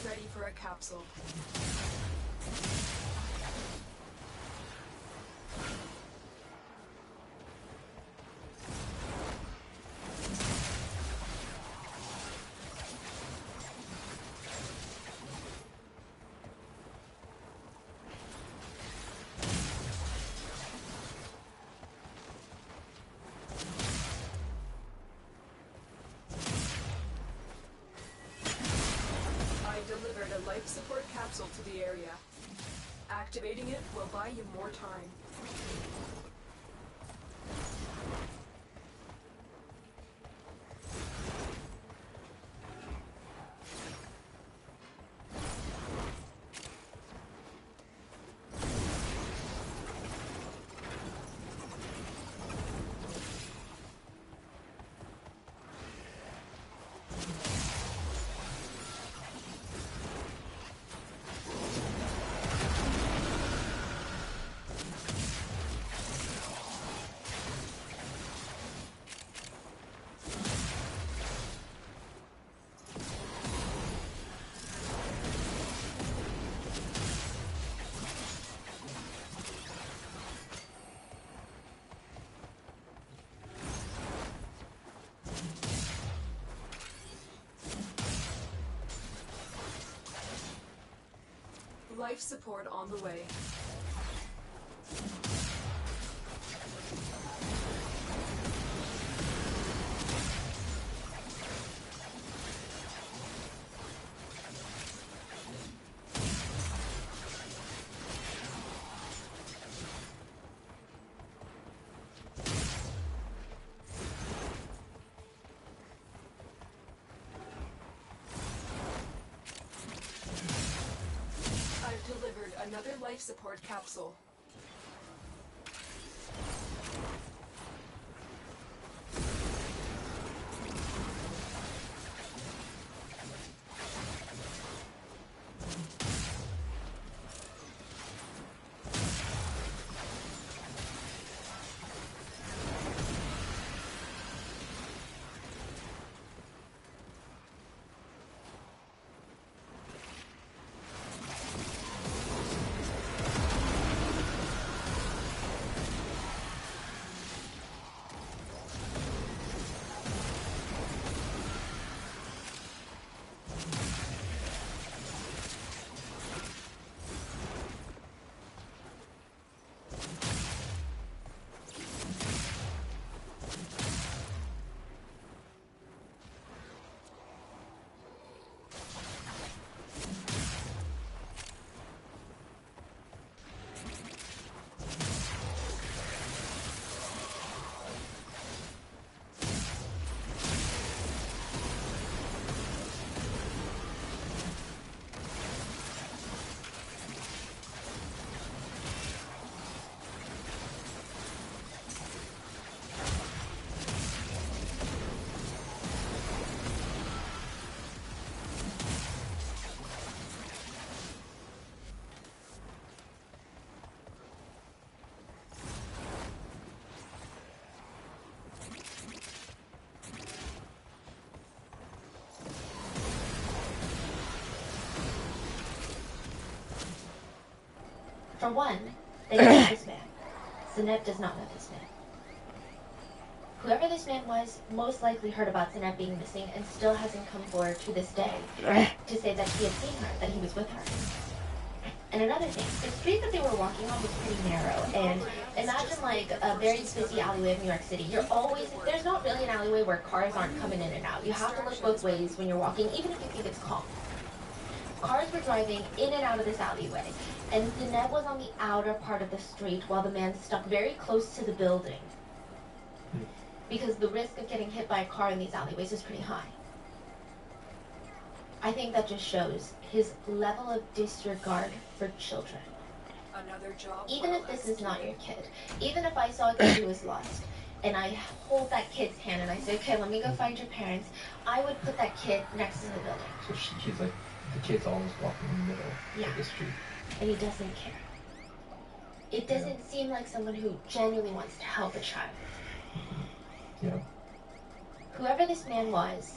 ready for a capsule. Delivered a life support capsule to the area. Activating it will buy you more time. Life support on the way. Delivered another life support capsule. For one, they know this man. Zeneb does not know this man. Whoever this man was most likely heard about Zeneb being missing and still hasn't come forward to this day to say that he had seen her, that he was with her. And another thing, the street that they were walking on was pretty narrow, and imagine like a very busy alleyway of New York City. There's not really an alleyway where cars aren't coming in and out. You have to look both ways when you're walking, even if you think it's calm. Cars were driving in and out of this alleyway, and Zeneb was on the outer part of the street while the man stuck very close to the building. Because the risk of getting hit by a car in these alleyways is pretty high. I think that just shows his level of disregard for children. Another job. Even if this is not your kid, even if I saw a kid who was lost, and I hold that kid's hand and I say, okay, let me go find your parents, I would put that kid next to the building. So she's like, the kid's always walking in the middle of the street. And he doesn't care. It doesn't seem like someone who genuinely wants to help a child. Yeah. Whoever this man was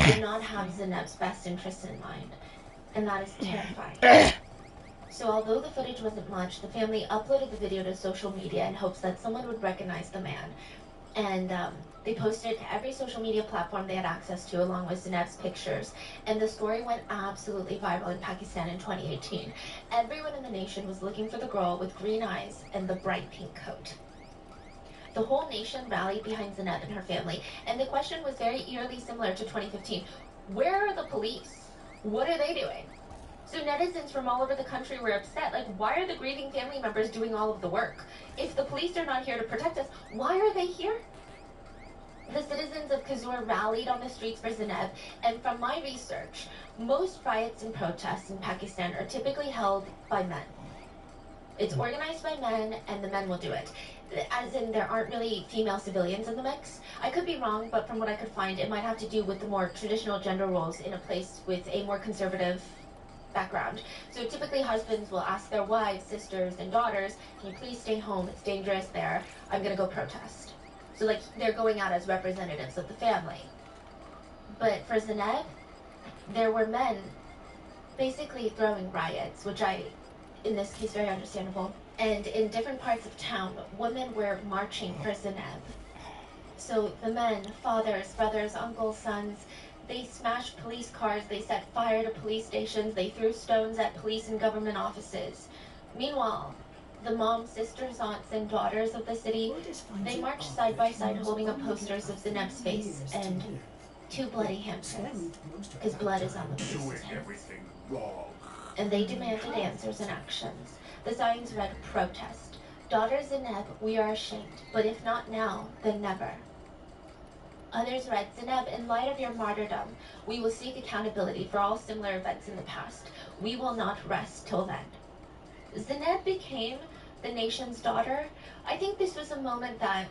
did not have Zeneb's best interests in mind. And that is terrifying. So although the footage wasn't much, the family uploaded the video to social media in hopes that someone would recognize the man. And they posted it to every social media platform they had access to, along with Zainab's pictures. And the story went absolutely viral in Pakistan in 2018. Everyone in the nation was looking for the girl with green eyes and the bright pink coat. The whole nation rallied behind Zainab and her family, and the question was very eerily similar to 2015. Where are the police? What are they doing? So netizens from all over the country were upset. Like, why are the grieving family members doing all of the work? If the police are not here to protect us, why are they here? The citizens of Kazur rallied on the streets for Zainab, and from my research, most riots and protests in Pakistan are typically held by men. It's organized by men, and the men will do it. As in, there aren't really female civilians in the mix. I could be wrong, but from what I could find, it might have to do with the more traditional gender roles in a place with a more conservative background. So typically husbands will ask their wives, sisters, and daughters, can you please stay home? It's dangerous there. I'm gonna go protest. So like, they're going out as representatives of the family. But for Zainab, there were men basically throwing riots, which in this case, very understandable. And in different parts of town, women were marching for Zainab. So the men, fathers, brothers, uncles, sons, they smashed police cars, they set fire to police stations, they threw stones at police and government offices. Meanwhile, the moms, sisters, aunts, and daughters of the city, they marched side by side holding up posters of Zainab's face and 2 bloody handprints, because blood is on the police's hands. And they demanded answers and actions. The signs read, protest. Daughter Zainab, we are ashamed, but if not now, then never. Others read, Zainab, in light of your martyrdom, we will seek accountability for all similar events in the past. We will not rest till then. Zainab became the nation's daughter. I think this was a moment that,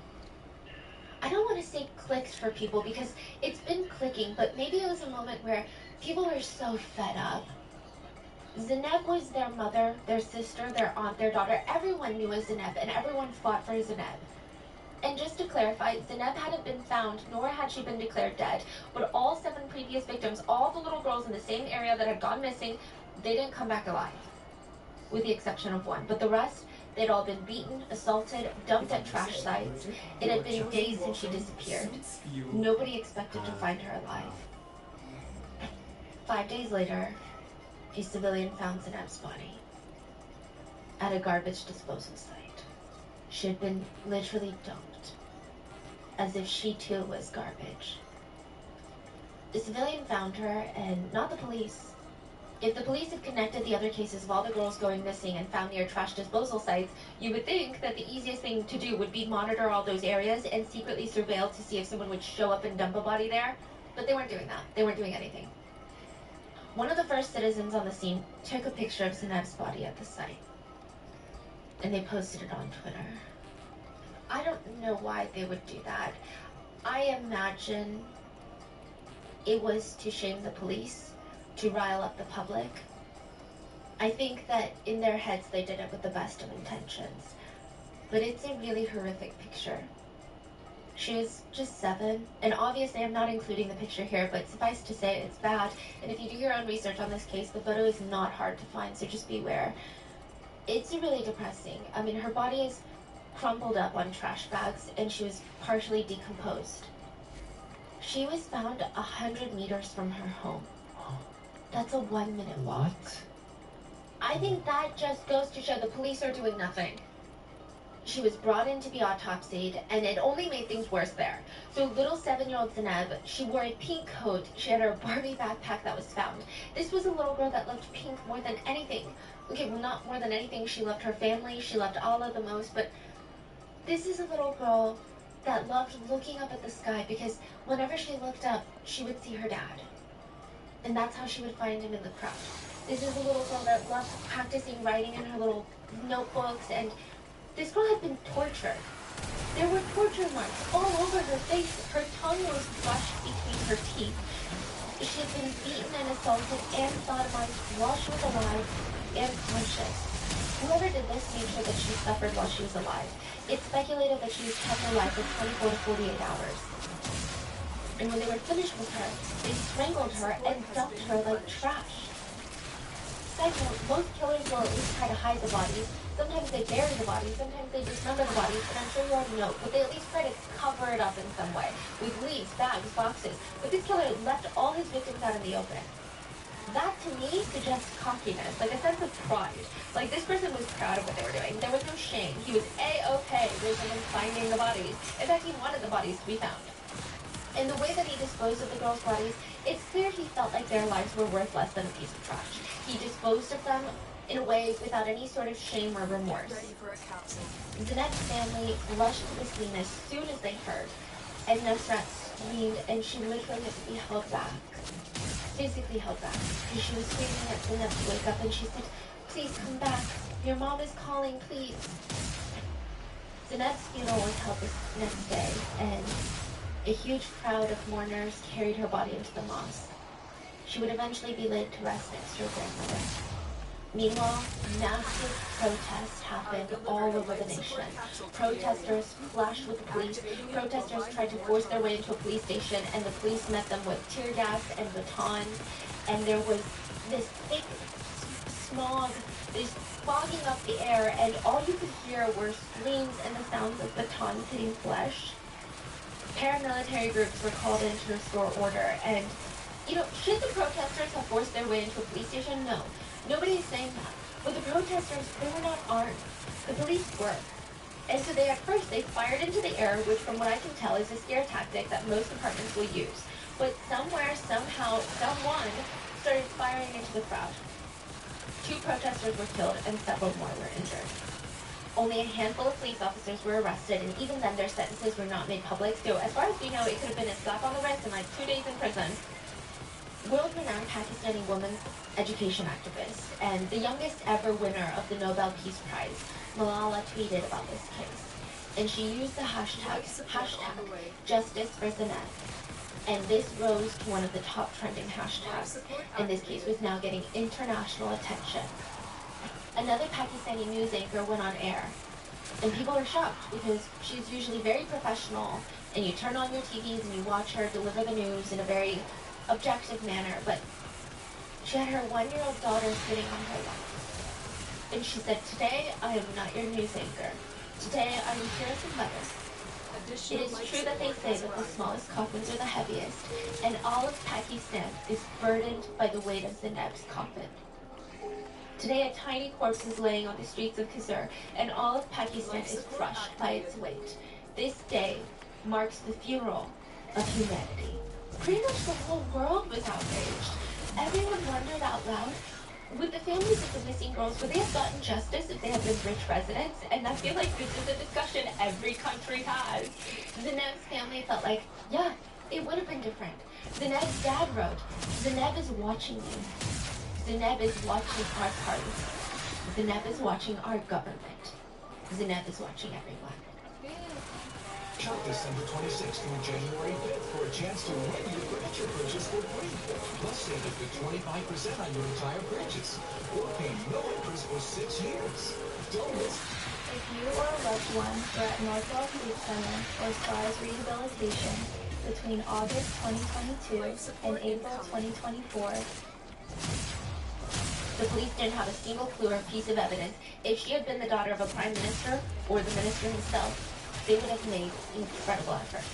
I don't want to say clicked for people because it's been clicking, but maybe it was a moment where people were so fed up. Zainab was their mother, their sister, their aunt, their daughter. Everyone knew a Zainab, and everyone fought for Zainab. And just to clarify, Zainab hadn't been found, nor had she been declared dead. But all 7 previous victims, all the little girls in the same area that had gone missing, they didn't come back alive. With the exception of 1. But the rest, they'd all been beaten, assaulted, dumped at trash sites. It had been days since she disappeared. Nobody expected to find her alive. 5 days later, a civilian found Zainab's body at a garbage disposal site. She had been literally dumped, as if she too was garbage. The civilian found her, and not the police. If the police had connected the other cases of all the girls going missing and found near trash disposal sites, you would think that the easiest thing to do would be monitor all those areas and secretly surveil to see if someone would show up and dump a body there. But they weren't doing that. They weren't doing anything. One of the first citizens on the scene took a picture of Zainab's body at the site, and they posted it on Twitter. I don't know why they would do that. I imagine it was to shame the police, to rile up the public. I think that in their heads they did it with the best of intentions. But it's a really horrific picture. She was just 7, and obviously I'm not including the picture here, but suffice to say it's bad. And if you do your own research on this case, the photo is not hard to find, so just beware. It's really depressing. I mean, her body is crumpled up on trash bags, and she was partially decomposed. She was found 100 meters from her home. That's a 1-minute walk. What? I think that just goes to show the police are doing nothing. She was brought in to be autopsied, and it only made things worse there. So little 7-year-old Zainab, she wore a pink coat. She had her Barbie backpack that was found. This was a little girl that loved pink more than anything. Okay, well, not more than anything. She loved her family. She loved Allah the most, but this is a little girl that loved looking up at the sky because whenever she looked up, she would see her dad. And that's how she would find him in the crowd. This is a little girl that loved practicing writing in her little notebooks, and this girl had been tortured. There were torture marks all over her face. Her tongue was crushed between her teeth. She had been beaten and assaulted and sodomized while she was alive and conscious. Whoever did this made sure that she suffered while she was alive. It's speculated that she was kept alive for 24 to 48 hours. And when they were finished with her, they strangled her and dumped her like trash. Side note, most killers will at least try to hide the bodies. Sometimes they bury the bodies, sometimes they dismember the bodies, and I'm sure you already know, but they at least try to cover it up in some way. With leaves, bags, boxes. But this killer left all his victims out in the open. That, to me, suggests cockiness, like a sense of pride. Like, this person was proud of what they were doing. There was no shame. He was A-okay with someone finding the bodies. In fact, he wanted the bodies to be found. In the way that he disposed of the girls' bodies, it's clear he felt like their lives were worth less than a piece of trash. He disposed of them in a way without any sort of shame or remorse. Zanette's family rushed to the scene as soon as they heard, and Nusrat screamed, and she literally had to be held back. Physically held back. And she was screaming at Zanette to wake up, and she said, "Please come back. Your mom is calling, please." Zanette's funeral was held this next day, and a huge crowd of mourners carried her body into the mosque. She would eventually be laid to rest next to her grandmother. Meanwhile, massive protests happened all over the nation. Protesters clashed with the police. Protesters tried to force their way into a police station, and the police met them with tear gas and batons. And there was this thick smog, this fogging up the air, and all you could hear were screams and the sounds of batons hitting flesh. Paramilitary groups were called in to restore order, and, should the protesters have forced their way into a police station? No. Nobody's saying that. But the protesters, they were not armed. The police were. And so at first, they fired into the air, which from what I can tell is a scare tactic that most departments will use. But somewhere, somehow, someone started firing into the crowd. 2 protesters were killed and several more were injured. Only a handful of police officers were arrested, and even then their sentences were not made public. So as far as we know, it could have been a slap on the wrist and 2 days in prison. World-renowned Pakistani women's education activist and the youngest ever winner of the Nobel Peace Prize, Malala, tweeted about this case. And she used the hashtag Justice for Zanette. And this rose to one of the top trending hashtags. And this case was now getting international attention. Another Pakistani news anchor went on air. And people are shocked because she's usually very professional. And you turn on your TVs and you watch her deliver the news in a very objective manner, but she had her 1-year-old daughter sitting on her lap. And she said, "Today, I am not your news anchor. Today, I am here as a mother. It is true that they say that the smallest coffins are the heaviest, and all of Pakistan is burdened by the weight of Zainab's coffin. Today, a tiny corpse is laying on the streets of Kazur, and all of Pakistan is crushed by its weight. This day marks the funeral of humanity." Pretty much the whole world was outraged. Everyone wondered out loud, would the families of the missing girls, would they have gotten justice if they had been rich residents? And I feel like this is a discussion every country has. Zaneb's family felt like, yeah, it would have been different. Zaneb's dad wrote, "Zaneb is watching you. Zaneb is watching our party. Zaneb is watching our government. Zaneb is watching everyone." Shop December 26th through January 5th for a chance to win your furniture purchase for free. Plus, save up to 25% on your entire purchase. Or pay no interest for 6 years. Don't miss. If you or a loved one were at Northwell Youth Center or Stars Rehabilitation between August 2022 and April 2024, the police didn't have a single clue or piece of evidence. If she had been the daughter of a prime minister or the minister himself, they would have made incredible efforts.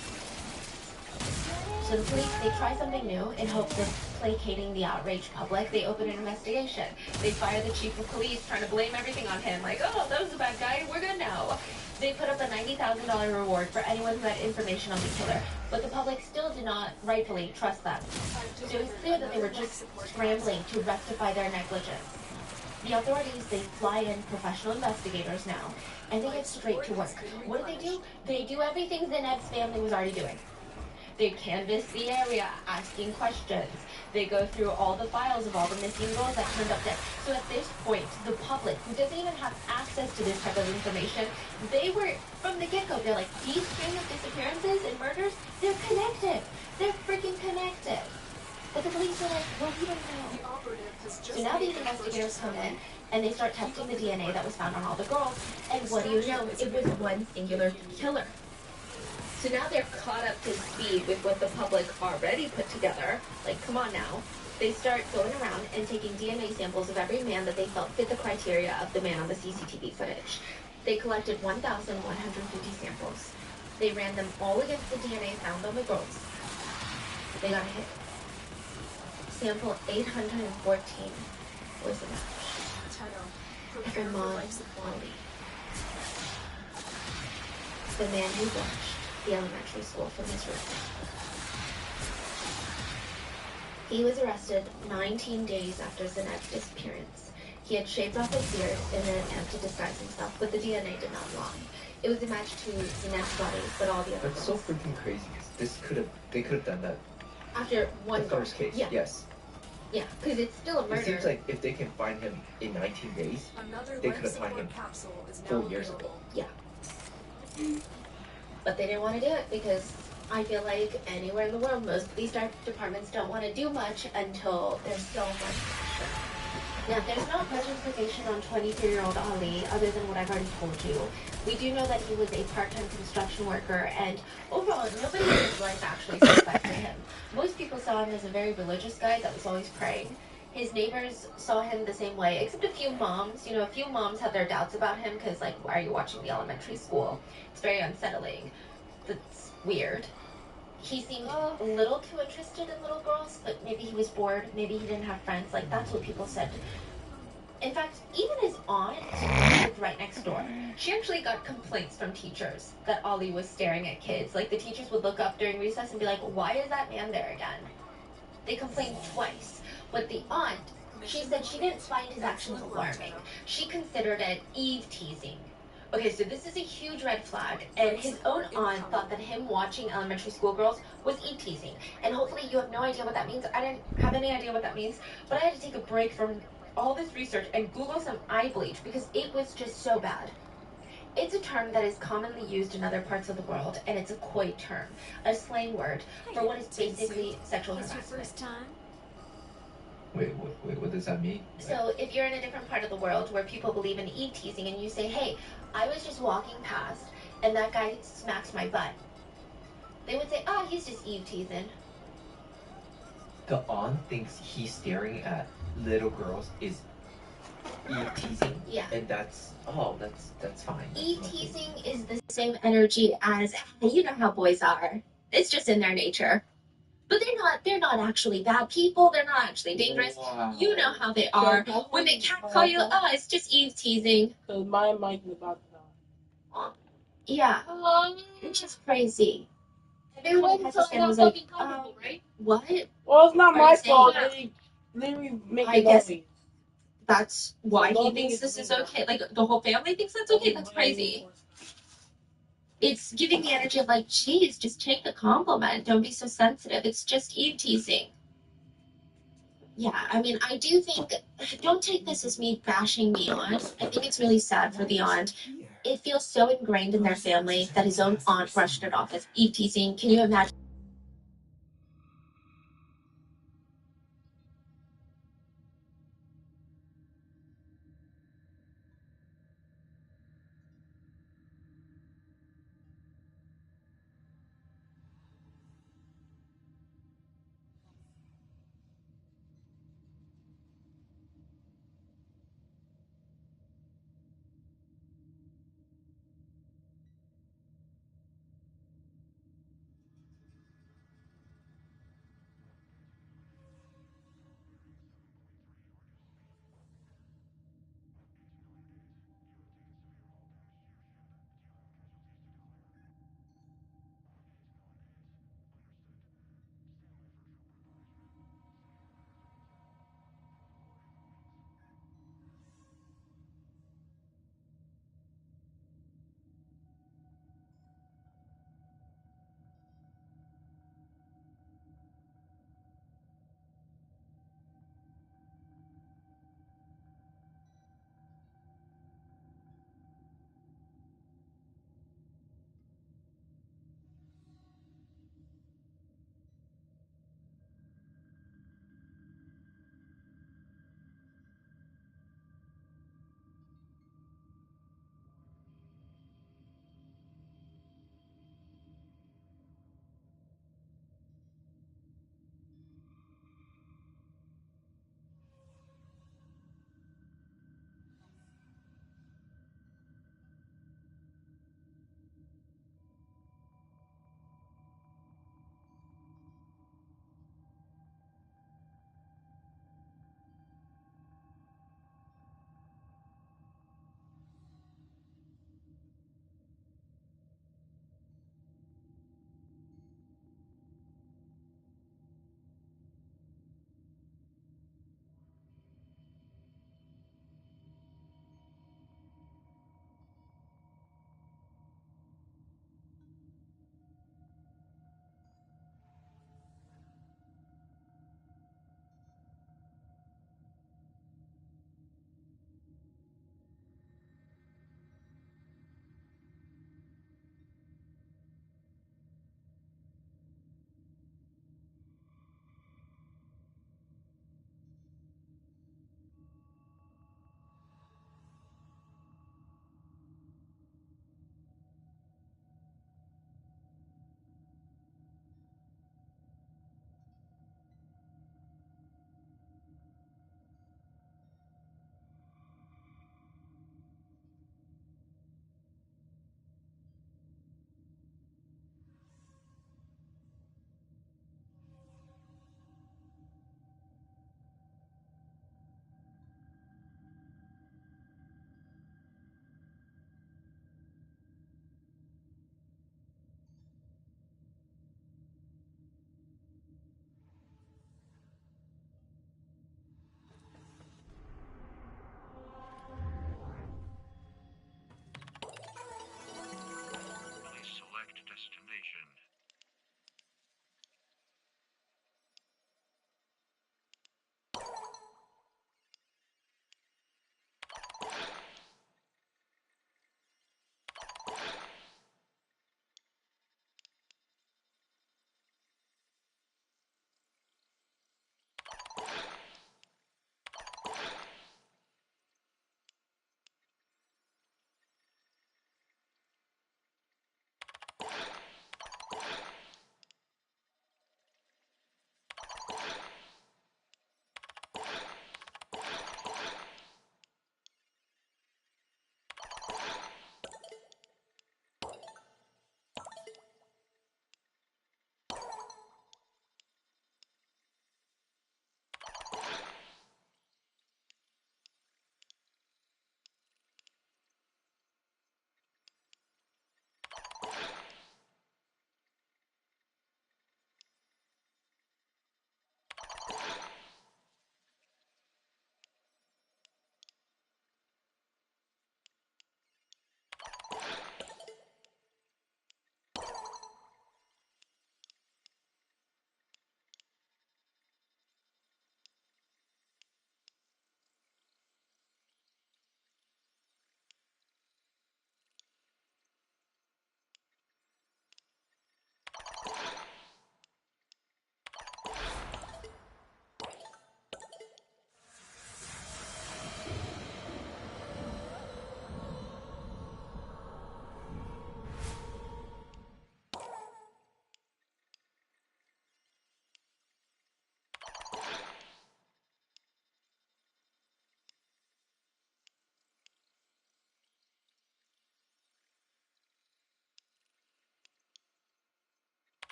So the police, they try something new in hopes of placating the outraged public. They open an investigation. They fire the chief of police, trying to blame everything on him. Like, oh, that was a bad guy, we're good now. They put up a $90,000 reward for anyone who had information on the killer. But the public still did not rightfully trust them. So it was clear that they were just scrambling to rectify their negligence. The authorities, they fly in professional investigators now, and they get straight to work. What do? They do everything Zaneb's family was already doing. They canvass the area, asking questions. They go through all the files of all the missing girls that turned up dead. So at this point, the public, who doesn't even have access to this type of information, they were, from the get-go, they're like, these string of disappearances and murders, they're connected. They're freaking connected. But the police are like, well, we don't know. So now these investigators come in, and they start testing the DNA that was found on all the girls. And what do you know? It was one singular killer. So now they're caught up to speed with what the public already put together. Like, come on now. They start going around and taking DNA samples of every man that they felt fit the criteria of the man on the CCTV footage. They collected 1,150 samples. They ran them all against the DNA found on the girls. They got a hit. Sample 814 was a match. Herman Ali, the man who watched the elementary school from his room. He was arrested 19 days after Zenev's disappearance. He had shaved off his beard in an attempt to disguise himself, but the DNA did not lie. It was a match to Zenev's body, but all the other That's girls. so freaking crazy. They could have done that. After one The first case, yeah. yes. Yeah, because it's still a murder. It seems like if they can find him in 19 days, they could have found him 4 years ago. Yeah. But they didn't want to do it because I feel like anywhere in the world, most of these departments don't want to do much until there's so much pressure. Now, there's not much information on 23-year-old Ali other than what I've already told you. We do know that he was a part-time construction worker, and overall, nobody in his life actually suspected him. Most people saw him as a very religious guy that was always praying. His neighbors saw him the same way, except a few moms. You know, a few moms had their doubts about him because, like, why are you watching the elementary school? It's very unsettling. That's weird. He seemed a little too interested in little girls, but maybe he was bored, maybe he didn't have friends. Like, that's what people said. In fact, even his aunt lived right next door. She actually got complaints from teachers that Ali was staring at kids. Like, the teachers would look up during recess and be like, why is that man there again? They complained twice. But the aunt, she said she didn't find his actions alarming. She considered it Eve teasing. Okay, so this is a huge red flag, and his own aunt thought that him watching elementary school girls was Eve teasing. And hopefully you have no idea what that means. I didn't have any idea what that means, but I had to take a break from all this research and Google some eye bleach because it was just so bad. It's a term that is commonly used in other parts of the world, and it's a coy term, a slang word for what is basically sexual harassment. Wait, what does that mean? So if you're in a different part of the world where people believe in Eve teasing and you say, hey, I was just walking past and that guy smacks my butt, they would say, oh, he's just Eve teasing. The aunt thinks he's staring at little girls is Eve teasing? Yeah. And that's fine. Eve teasing is the same energy as, you know how boys are. It's just in their nature. But they're not actually bad people. They're not actually dangerous. Wow. You know how they are. When they can't call you, oh, it's just Eve teasing. Because my mic in the background. Yeah. Which is crazy. Everyone was like, right? What? Well, it's not my fault. They make a noise. That's why he thinks this is okay. Like, the whole family thinks that's okay. That's crazy. It's giving the energy of like, geez, just take the compliment. Don't be so sensitive. It's just Eve teasing. Yeah, I mean, I do think, don't take this as me bashing the aunt. I think it's really sad for the aunt. It feels so ingrained in their family that his own aunt brushed it off as Eve teasing. Can you imagine?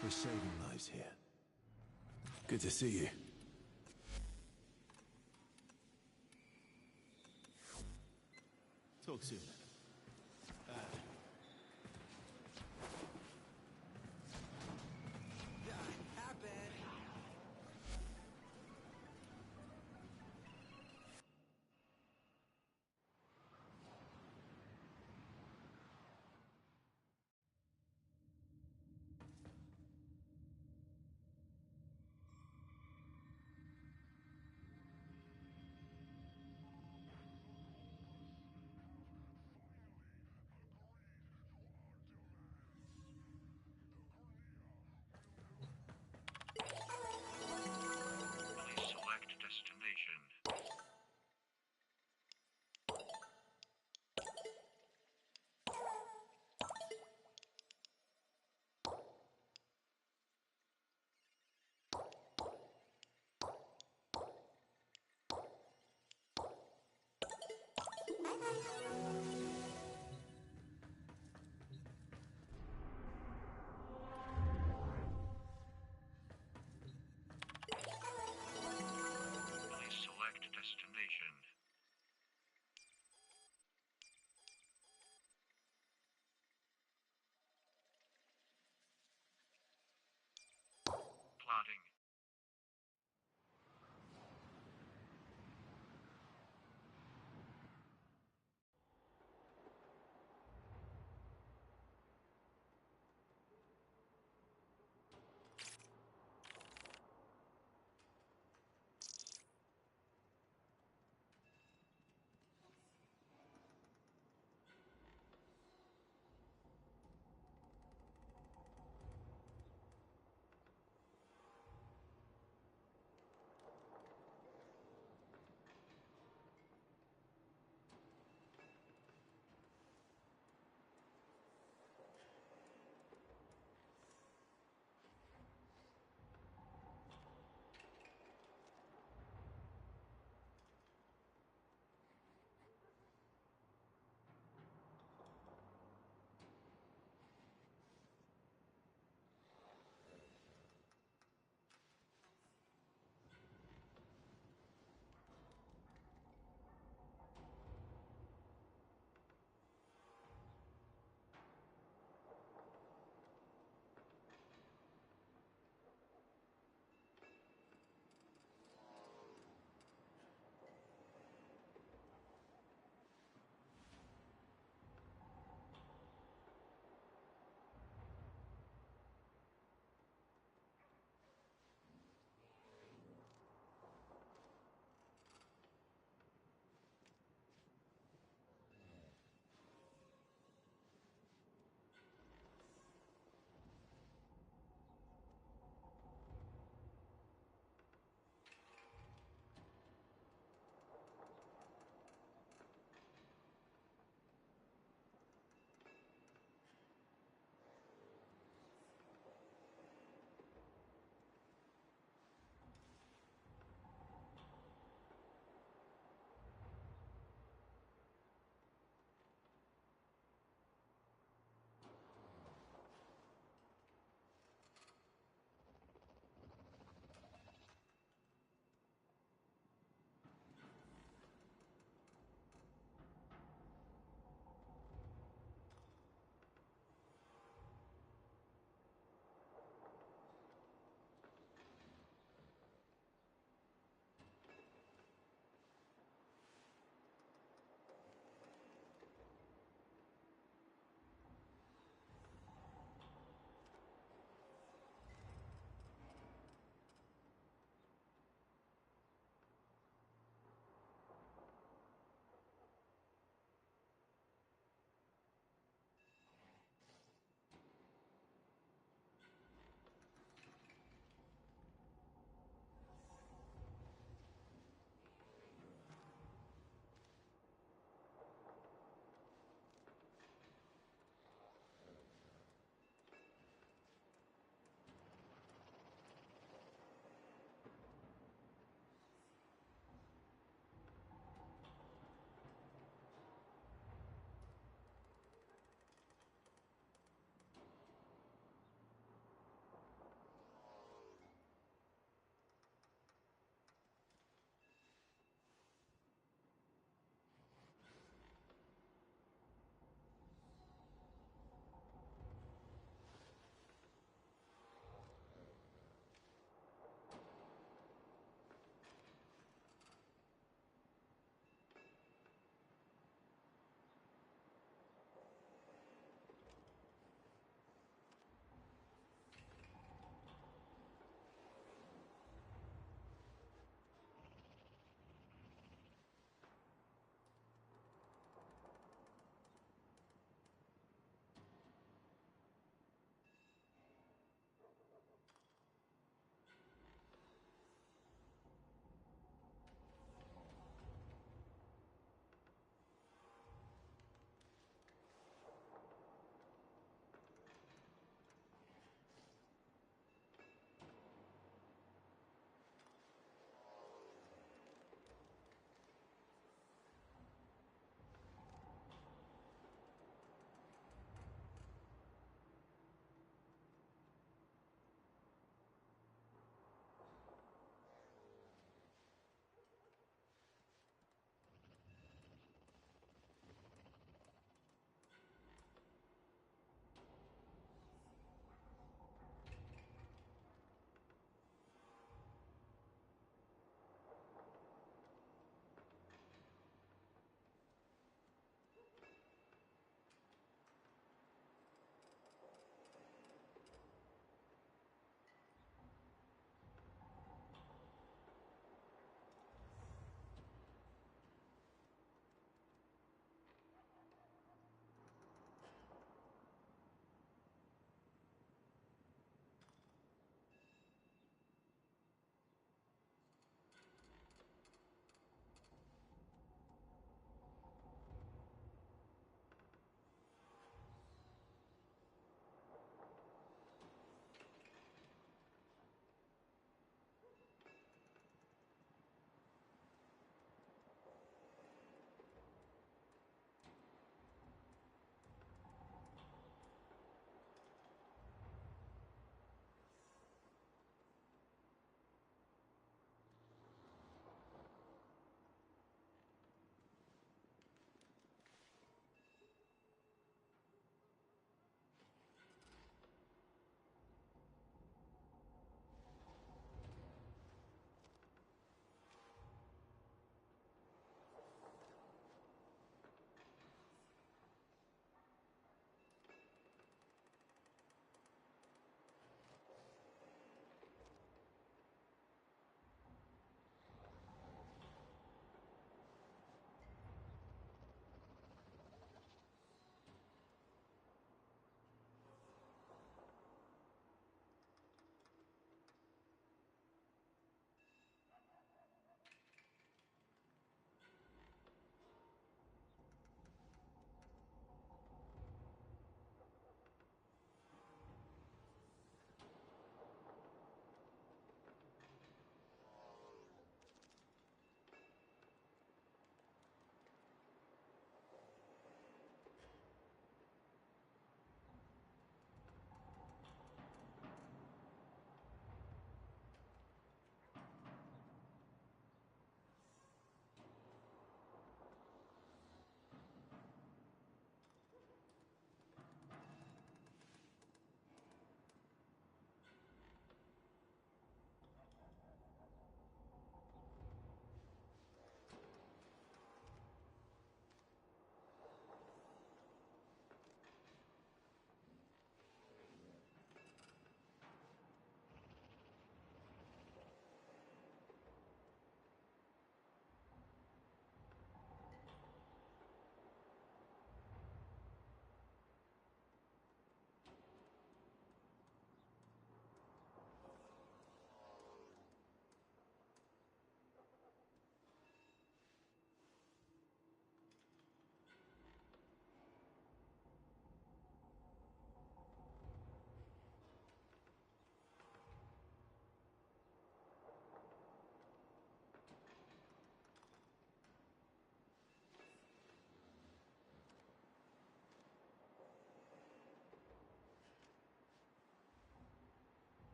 We're saving lives here. Good to see you. Talk soon. Please select destination. Please select destination. Plotting.